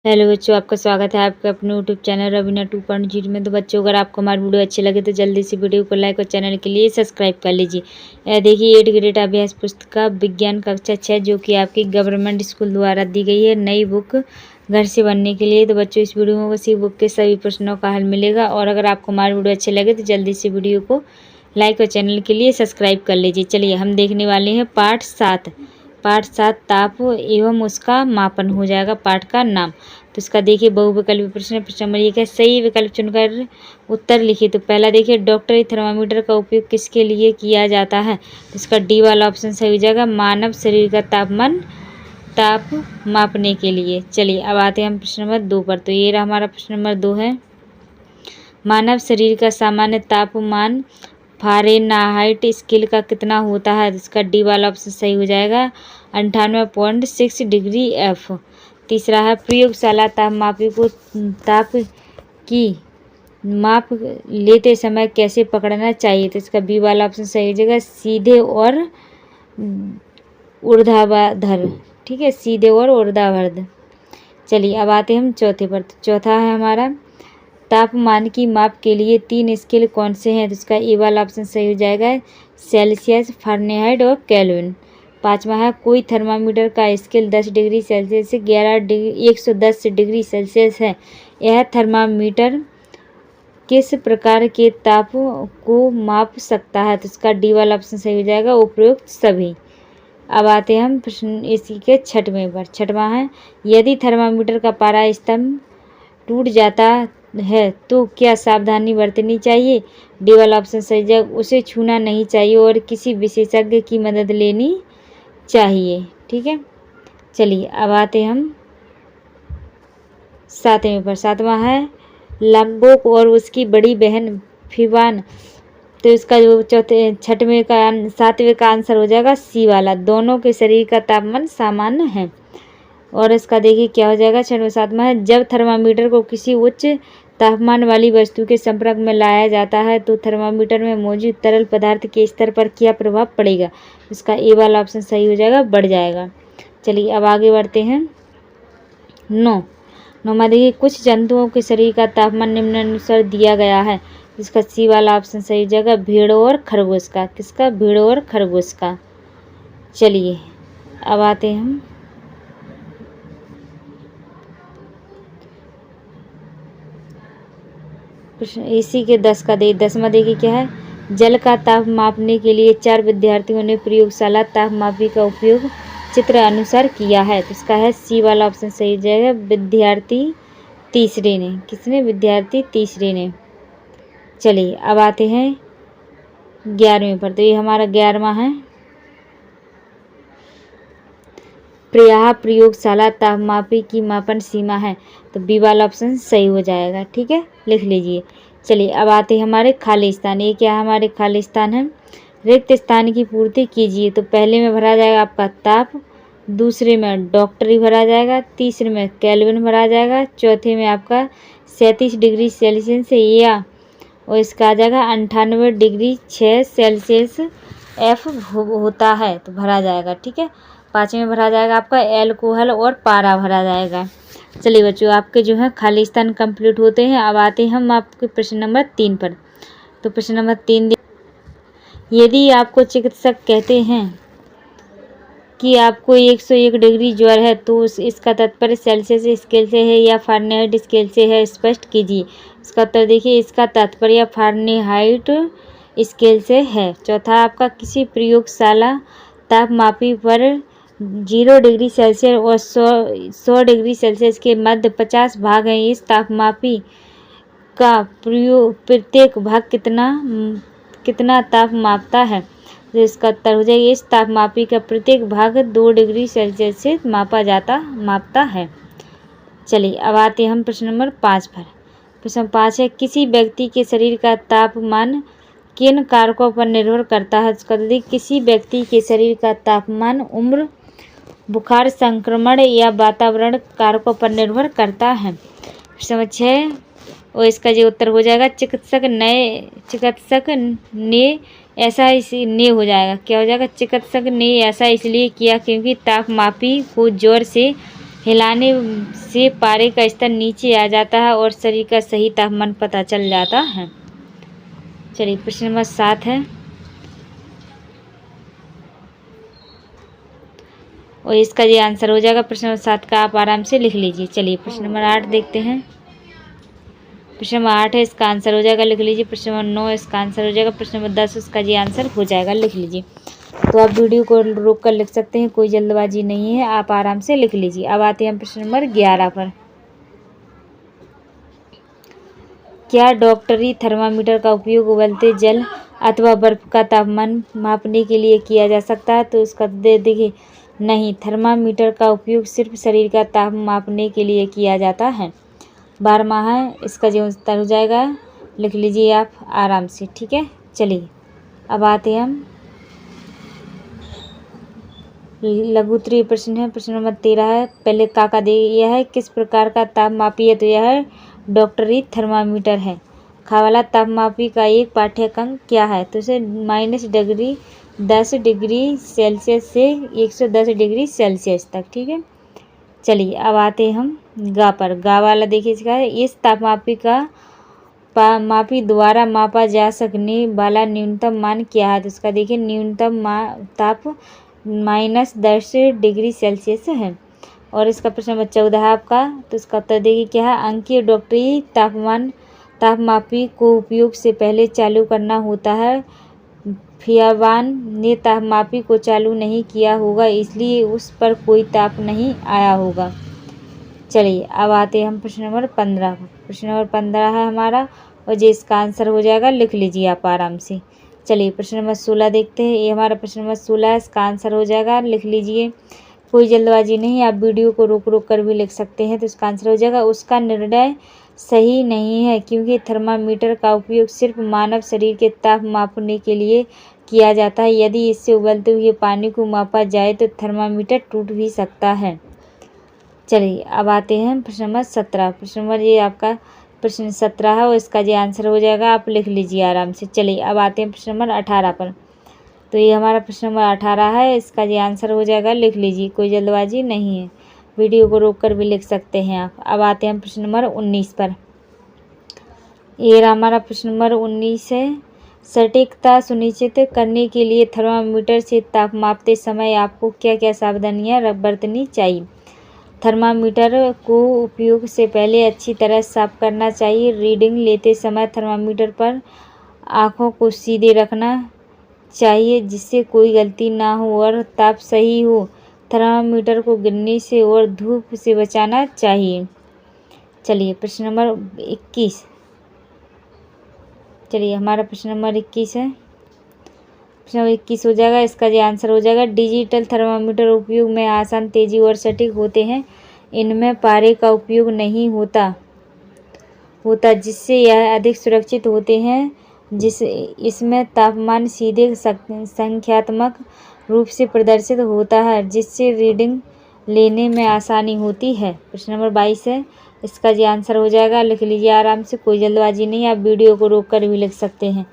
Hello बच्चों, आपका स्वागत है आपके अपने यूट्यूब चैनल रवीना 2.0 में। तो बच्चों, अगर आपको हमारी वीडियो अच्छी लगे तो जल्दी से वीडियो को लाइक और चैनल के लिए सब्सक्राइब कर लीजिए। देखिए 8 ग्रेड अभ्यास पुस्तिका विज्ञान कक्षा 6 जो कि आपकी गवर्नमेंट स्कूल द्वारा दी गई है नई बुक घर से बनने के लिए। तो बच्चों, इस वीडियो में उसी बुक के सभी प्रश्नों का हल मिलेगा। और अगर आपको हमारी वीडियो अच्छी लगे तो जल्दी से वीडियो को लाइक और चैनल के लिए सब्सक्राइब कर लीजिए। चलिए हम देखने वाले हैं पाठ 7 ताप एवं उसका मापन हो जाएगा पाठ का नाम। तो इसका देखिए बहुविकल्पी प्रश्न नंबर 1 है, सही विकल्प चुनकर उत्तर लिखिए। तो पहला देखिए डॉक्टरी थर्मामीटर का उपयोग किसके लिए किया जाता है। तो इसका डी वाला ऑप्शन सही हो जाएगा, मानव शरीर का ताप मापने के लिए। चलिए अब आते हैं हम प्रश्न नंबर 2 पर। तो ये रहा हमारा प्रश्न नंबर 2 है, मानव शरीर का सामान्य तापमान फ़ारेनहाइट स्केल का कितना होता है। तो इसका डी वाला ऑप्शन सही हो जाएगा, 98.6 डिग्री F। तीसरा है प्रयोगशाला तापमापी को ताप की माप लेते समय कैसे पकड़ना चाहिए। तो इसका बी वाला ऑप्शन सही हो जाएगा, सीधे और ऊर्ध्वाधर। ठीक है, सीधे और ऊर्ध्वाधर। चलिए अब आते हैं हम चौथे पर। तो चौथा है हमारा, तापमान की माप के लिए 3 स्केल कौन से हैं। तो इसका ए वाला ऑप्शन सही हो जाएगा, सेल्सियस, फ़ारेनहाइट और केल्विन। पाँचवा है, कोई थर्मामीटर का स्केल 10 डिग्री सेल्सियस से 110 डिग्री सेल्सियस है। यह थर्मामीटर किस प्रकार के ताप को माप सकता है। तो इसका डी वाला ऑप्शन सही हो जाएगा, उपरोक्त सभी। अब आते हैं हम प्रश्न इसी के छठवें पर। छठवां है, यदि थर्मामीटर का पारा स्तंभ टूट जाता है तो क्या सावधानी बरतनी चाहिए। डी वाला ऑप्शन सही जगह, उसे छूना नहीं चाहिए और किसी विशेषज्ञ की मदद लेनी चाहिए। ठीक है, चलिए अब आते हम सातवें पर। सातवां है, लंबोक और उसकी बड़ी बहन फिवान। तो इसका जो सातवें का आंसर हो जाएगा सी वाला, दोनों के शरीर का तापमान सामान्य है। और इसका देखिए क्या हो जाएगा छठवां सातवां है, जब थर्मामीटर को किसी उच्च तापमान वाली वस्तु के संपर्क में लाया जाता है तो थर्मामीटर में मौजूद तरल पदार्थ के स्तर पर क्या प्रभाव पड़ेगा। इसका ए वाला ऑप्शन सही हो जाएगा, बढ़ जाएगा। चलिए अब आगे बढ़ते हैं। नौमा देखिए, कुछ जंतुओं के शरीर का तापमान निम्नानुसार दिया गया है। इसका सी वाला ऑप्शन सही हो जाएगा, भेड़ और खरगोश का। किसका, भेड़ और खरगोश का। चलिए अब आते हैं हम इसी के 10वां देखिए क्या है, जल का ताप मापने के लिए 4 विद्यार्थियों ने प्रयोगशाला तापमापी का उपयोग चित्र अनुसार किया है। तो इसका है सी वाला ऑप्शन सही हो जाएगा, विद्यार्थी तीसरे ने। किसने, विद्यार्थी तीसरे ने। चलिए अब आते हैं 11वें पर। तो ये हमारा 11वां है, प्रयाह प्रयोगशाला तापमापी की मापन सीमा है। तो बी वाला ऑप्शन सही हो जाएगा। ठीक है, लिख लीजिए। चलिए अब आते हैं हमारे खाली स्थान। ये क्या हमारे खाली स्थान है, रिक्त स्थान की पूर्ति कीजिए। तो पहले में भरा जाएगा आपका ताप, दूसरे में डॉक्टरी भरा जाएगा, तीसरे में केल्विन भरा जाएगा, चौथे में आपका 37 डिग्री सेल्सियस या और इसका आ जाएगा 98 डिग्री 6 सेल्सियस F होता है तो भरा जाएगा। ठीक है, पाँचवें में भरा जाएगा आपका एल्कोहल और पारा भरा जाएगा। चलिए बच्चों, आपके जो है खाली स्थान कंप्लीट होते हैं। अब आते हैं हम आपके प्रश्न नंबर 3 पर। तो प्रश्न नंबर 3, यदि आपको चिकित्सक कहते हैं कि आपको 101 डिग्री ज्वर है तो इसका तात्पर्य सेल्सियस स्केल से है या फ़ारेनहाइट स्केल से है, स्पष्ट कीजिए। इसका उत्तर देखिए, इसका तात्पर्य फ़ारेनहाइट स्केल से है। चौथा आपका, किसी प्रयोगशाला तापमापी पर 0 डिग्री सेल्सियस और 100 डिग्री सेल्सियस के मध्य 50 भाग हैं। इस तापमापी का प्रत्येक भाग कितना ताप मापता है। तो इसका उत्तर हो जाएगा, इस तापमापी का प्रत्येक भाग 2 डिग्री सेल्सियस से मापता है। चलिए अब आते हैं हम प्रश्न नंबर 5 पर। प्रश्न 5 है, किसी व्यक्ति के शरीर का तापमान किन कारकों पर निर्भर करता है। इसका देखिए, किसी व्यक्ति के शरीर का तापमान उम्र, बुखार, संक्रमण या वातावरण कारकों पर निर्भर करता है। प्रश्न 6 और इसका जो उत्तर हो जाएगा, चिकित्सक ने ऐसा इसलिए हो जाएगा, क्या हो जाएगा, चिकित्सक ने ऐसा इसलिए किया क्योंकि तापमापी को जोर से हिलाने से पारे का स्तर नीचे आ जाता है और शरीर का सही तापमान पता चल जाता है। चलिए प्रश्न नंबर 7 है और इसका ये आंसर हो जाएगा। प्रश्न नंबर 7 का आप आराम से लिख लीजिए। चलिए प्रश्न नंबर 8 देखते हैं। प्रश्न नंबर 8 है, इसका आंसर हो जाएगा, लिख लीजिए। प्रश्न नंबर 9 इसका आंसर हो जाएगा। प्रश्न नंबर 10 उसका ये आंसर हो जाएगा, लिख लीजिए। तो आप वीडियो को रोक कर लिख सकते हैं, कोई जल्दबाजी नहीं है, आप आराम से लिख लीजिए। अब आते हैं प्रश्न नंबर 11 पर। क्या डॉक्टरी थर्मामीटर का उपयोग उबलते जल अथवा बर्फ का तापमान मापने के लिए किया जा सकता है? तो इसका देखिए, नहीं, थर्मामीटर का उपयोग सिर्फ शरीर का तापमान मापने के लिए किया जाता है। 12वां है, इसका जो उत्तर हो जाएगा, लिख लीजिए आप आराम से, ठीक है। चलिए अब आते हैं हम लघु उत्तरीय प्रश्न है। प्रश्न नंबर 13 है, पहले काका दे यह है, किस प्रकार का तापमापी है? तो यह है डॉक्टरी थर्मामीटर है। खावाला तापमापी का एक पाठ्यक्रम क्या है? तो इसे -10 डिग्री सेल्सियस से 110 डिग्री सेल्सियस तक, ठीक है। चलिए अब आते हैं हम गा पर। गा वाला देखिए इसका है, इस तापमापी का मापी द्वारा मापा जा सकने वाला न्यूनतम मान क्या है? तो इसका देखिए न्यूनतम ताप -10 डिग्री सेल्सियस है। और इसका प्रश्न नंबर 14 है आपका, तो इसका उत्तर देखिए क्या है, अंकीय डॉक्टरी तापमापी को उपयोग से पहले चालू करना होता है। फियावान ने तापमापी को चालू नहीं किया होगा, इसलिए उस पर कोई ताप नहीं आया होगा। चलिए अब आते हैं हम प्रश्न नंबर 15। प्रश्न नंबर 15 है हमारा और जो इसका आंसर हो जाएगा, लिख लीजिए आप आराम से। चलिए प्रश्न नंबर 16 देखते हैं। ये हमारा प्रश्न नंबर 16 है, इसका आंसर हो जाएगा, लिख लीजिए। कोई जल्दबाजी नहीं, आप वीडियो को रोक रोक कर भी लिख सकते हैं। तो इसका आंसर हो जाएगा, उसका निर्णय सही नहीं है, क्योंकि थर्मामीटर का उपयोग सिर्फ मानव शरीर के ताप मापने के लिए किया जाता है। यदि इससे उबलते हुए पानी को मापा जाए तो थर्मामीटर टूट भी सकता है। चलिए अब आते हैं प्रश्न नंबर 17। प्रश्न नंबर ये आपका प्रश्न 17 है और इसका जो आंसर हो जाएगा, आप लिख लीजिए आराम से। चलिए अब आते हैं प्रश्न नंबर 18 पर। तो ये हमारा प्रश्न नंबर 18 है, इसका जो आंसर हो जाएगा, लिख लीजिए, कोई जल्दबाजी नहीं है, वीडियो को रोक कर भी लिख सकते हैं आप। अब आते हैं प्रश्न नंबर 19 पर। ये हमारा प्रश्न नंबर 19 है, सटीकता सुनिश्चित करने के लिए थर्मामीटर से ताप मापते समय आपको क्या क्या सावधानियां बरतनी चाहिए? थर्मामीटर को उपयोग से पहले अच्छी तरह साफ करना चाहिए। रीडिंग लेते समय थर्मामीटर पर आँखों को सीधे रखना चाहिए जिससे कोई गलती ना हो और ताप सही हो। थर्मामीटर को गिरने से और धूप से बचाना चाहिए। चलिए प्रश्न नंबर 21। चलिए हमारा प्रश्न नंबर 21 है, प्रश्न नंबर 21 हो जाएगा, इसका जो आंसर हो जाएगा, डिजिटल थर्मामीटर उपयोग में आसान, तेजी और सटीक होते हैं। इनमें पारे का उपयोग नहीं होता जिससे यह अधिक सुरक्षित होते हैं। इसमें तापमान सीधे संख्यात्मक रूप से प्रदर्शित होता है जिससे रीडिंग लेने में आसानी होती है। प्रश्न नंबर 22 है, इसका जो आंसर हो जाएगा, लिख लीजिए आराम से, कोई जल्दबाजी नहीं, आप वीडियो को रोक कर भी लिख सकते हैं।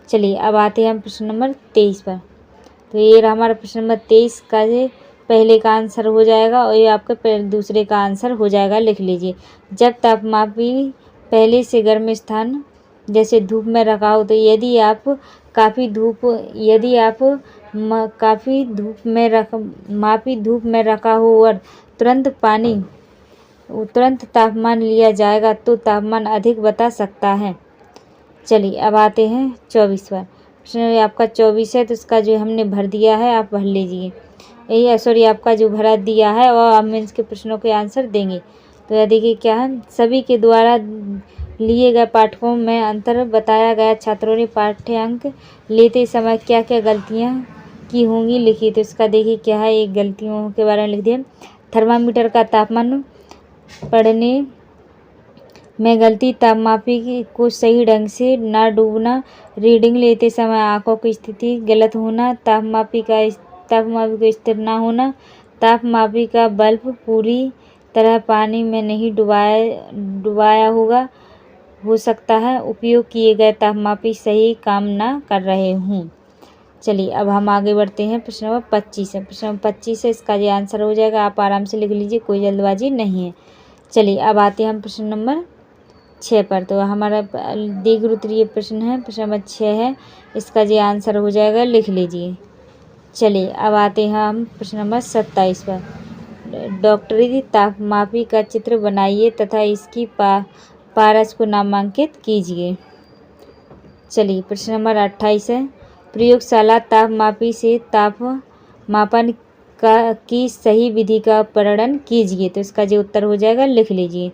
चलिए अब आते हैं हम प्रश्न नंबर 23 पर। तो ये हमारा प्रश्न नंबर 23 का ये पहले का आंसर हो जाएगा और ये आपका दूसरे का आंसर हो जाएगा, लिख लीजिए। जब तापमापी पहले से गर्म स्थान जैसे धूप में रखा हो, तो यदि आप काफ़ी धूप में रखा हो और तुरंत तापमान लिया जाएगा तो तापमान अधिक बता सकता है। चलिए अब आते हैं 24 पर। प्रश्न आपका 24 है, तो इसका जो हमने भर दिया है आप भर लीजिए। यही सॉरी आपका जो भरा दिया है और हम इसके प्रश्नों के आंसर देंगे। तो यह देखिए क्या है, सभी के द्वारा लिए गए पाठकों में अंतर बताया गया। छात्रों ने पाठ्यांक लेते समय क्या क्या गलतियाँ की होंगी, लिखी। तो इसका देखिए क्या है, एक गलतियों के बारे में लिख दिया। थर्मामीटर का तापमान पढ़ने में गलती, तापमापी को सही ढंग से ना डूबना, रीडिंग लेते समय आंखों की स्थिति गलत होना, तापमापी को स्थिर ना होना, तापमापी का बल्ब पूरी तरह पानी में नहीं डुबाया हो सकता है, उपयोग किए गए तापमापी सही काम ना कर रहे हों। चलिए अब हम आगे बढ़ते हैं प्रश्न नंबर 25 है। प्रश्न नंबर 25 है, इसका ये आंसर हो जाएगा, आप आराम से लिख लीजिए, कोई जल्दबाजी नहीं है। चलिए अब आते हैं हम प्रश्न नंबर 6 पर। तो हमारा दीर्घ उत्तरीय प्रश्न है, प्रश्न नंबर 6 है, इसका ये आंसर हो जाएगा, लिख लीजिए। चलिए अब आते हैं हम प्रश्न नंबर 27 पर। डॉक्टरी तापमापी का चित्र बनाइए तथा इसकी पारस को नामांकित कीजिए। चलिए प्रश्न नंबर 28 है, प्रयोगशाला तापमापी से तापमापन की सही विधि का वर्णन कीजिए। तो इसका जो उत्तर हो जाएगा, लिख लीजिए।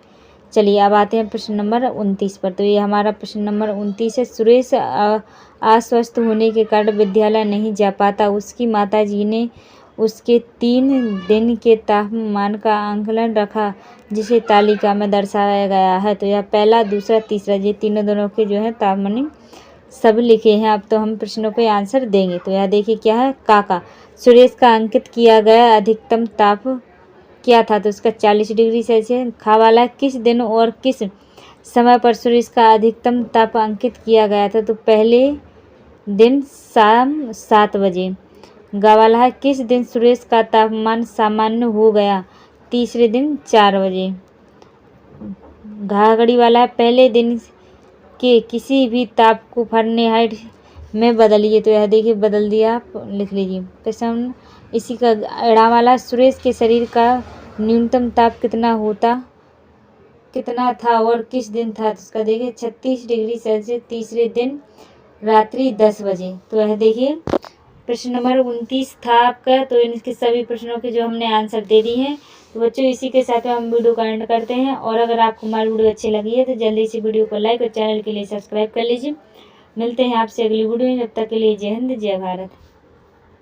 चलिए अब आते हैं प्रश्न नंबर 29 पर। तो ये हमारा प्रश्न नंबर 29 है, सुरेश अस्वस्थ होने के कारण विद्यालय नहीं जा पाता। उसकी माताजी ने उसके 3 दिन के तापमान का आंकलन रखा, जिसे तालिका में दर्शाया गया है। तो यह पहला, दूसरा, तीसरा, ये तीनों दोनों के जो है तापमान सब लिखे हैं। अब तो हम प्रश्नों पे आंसर देंगे। तो यह देखिए क्या है, काका। सुरेश का अंकित किया गया अधिकतम ताप क्या था? तो इसका 40 डिग्री सेल्सियस। खावाला किस दिन और किस समय पर सुरेश का अधिकतम ताप अंकित किया गया था? तो पहले दिन शाम 7 बजे। गवाला किस दिन सुरेश का तापमान सामान्य हो गया? तीसरे दिन 4 बजे। घाघड़ी वाला पहले दिन के किसी भी ताप को फ़ारेनहाइट में बदलिए। तो यह देखिए बदल दिया, आप लिख लीजिए। प्रश्न इसी का एड़ा वाला, सुरेश के शरीर का न्यूनतम ताप कितना था और किस दिन था? तो इसका देखिए 36 डिग्री सेल्सियस, तीसरे दिन रात्रि 10 बजे। तो यह देखिए प्रश्न नंबर 29 था आपका। तो इनके सभी प्रश्नों के जो हमने आंसर दे दिए हैं। तो बच्चों इसी के साथ हम वीडियो का एंड करते हैं। और अगर आपको हमारी वीडियो अच्छी लगी है तो जल्दी से वीडियो को लाइक और चैनल के लिए सब्सक्राइब कर लीजिए। मिलते हैं आपसे अगली वीडियो में, जब तक के लिए जय हिंद जय भारत।